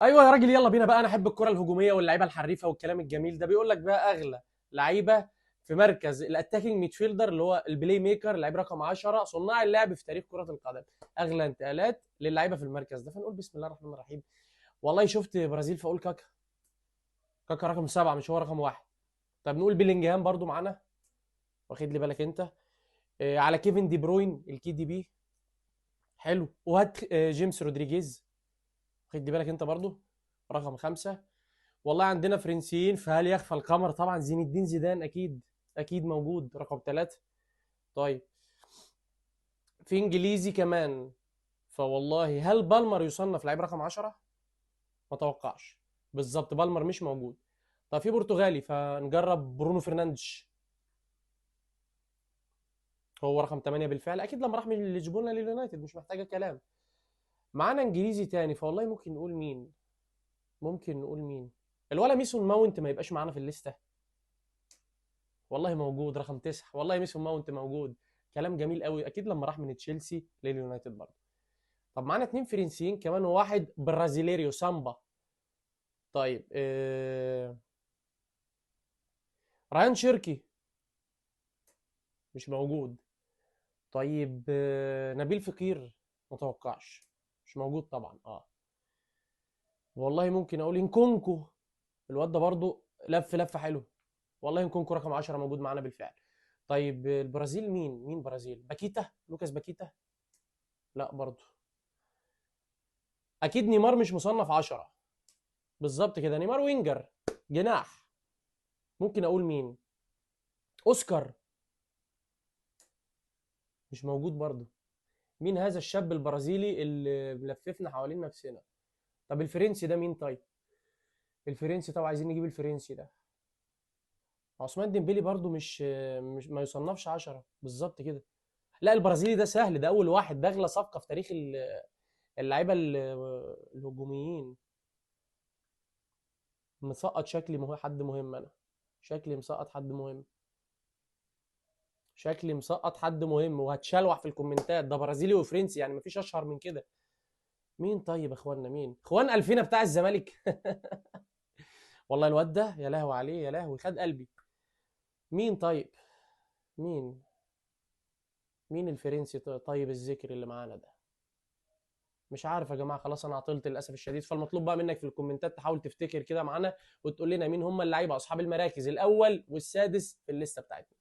ايوه يا راجل، يلا بينا بقى. انا احب الكره الهجوميه واللعيبه الحريفه والكلام الجميل ده. بيقول لك بقى اغلى لعيبه في مركز الاتاكينج ميدفيلدر، اللي هو البلاي ميكر، اللعيب رقم 10 صناع اللعب في تاريخ كره القدم. اغلى انتقالات للعيبه في المركز ده، فنقول بسم الله الرحمن الرحيم. والله شفت برازيل فاقول كاكا. كاكا رقم 7، مش هو رقم 1. طب نقول بيلينجهام برضو معانا، واخد لي بالك انت. على كيفن دي بروين الكي دي بي. حلو. وهات جيمس رودريجيز، واخد لي بالك انت برضو، رقم 5. والله عندنا فرنسيين، فهل يخفى القمر؟ طبعا زين الدين زيدان اكيد. اكيد موجود رقم 3. طيب، في انجليزي كمان. فوالله هل بالمر يصنف لعيب رقم 10؟ ما اتوقعش. بالظبط، بالمر مش موجود. طب في برتغالي، فنجرب برونو فرنانديز. هو رقم 8 بالفعل، اكيد لما راح من لشبونه لليونايتد مش محتاجه كلام. معانا انجليزي تاني، فوالله ممكن نقول مين. ممكن نقول مين. الولا ميسون ماونت ما يبقاش معانا في الليسته؟ والله موجود رقم 9. والله ميسون ماونت موجود. كلام جميل قوي، اكيد لما راح من تشيلسي لليونايتد برضه. طب معانا اتنين فرنسيين كمان وواحد برازيليريو سامبا. طيب ريان شيركي مش موجود. طيب نبيل فقير، متوقعش. مش موجود طبعا. والله ممكن اقول انكونكو. الواد ده برضه لفه حلو. والله انكونكو رقم 10 موجود معانا بالفعل. طيب البرازيل مين برازيل؟ باكيتا، لوكاس باكيتا. لا برضه. اكيد نيمار مش مصنف 10. بالظبط كده، نيمار وينجر، جناح. ممكن اقول مين. اوسكار. مش موجود برضه. مين هذا الشاب البرازيلي اللي ملففنا حوالين نفسنا؟ طب الفرنسي ده مين طيب؟ الفرنسي طبعا عايزين نجيب الفرنسي ده. عثمان ديمبélé برضه مش ما يصنفش 10 بالظبط كده. لا البرازيلي ده سهل، ده اول واحد، ده اغلى صفقه في تاريخ اللعيبه الهجوميين. مسقط شكلي حد مهم انا. شكلي مسقط حد مهم. شكلي مسقط حد مهم وهتشلوح في الكومنتات. ده برازيلي وفرنسي، يعني مفيش اشهر من كده. مين طيب يا اخوانا؟ مين اخوان الفينا بتاع الزمالك؟ والله الواد ده يا لهوي عليه، يا لهوي خد قلبي. مين طيب؟ مين. مين الفرنسي طيب الذكر اللي معانا ده؟ مش عارف يا جماعه، خلاص انا عطلت للاسف الشديد. فالمطلوب بقى منك في الكومنتات تحاول تفتكر كده معانا، وتقول لنا مين هم اللعيبه اصحاب المراكز الاول والسادس في الليسته بتاعتنا.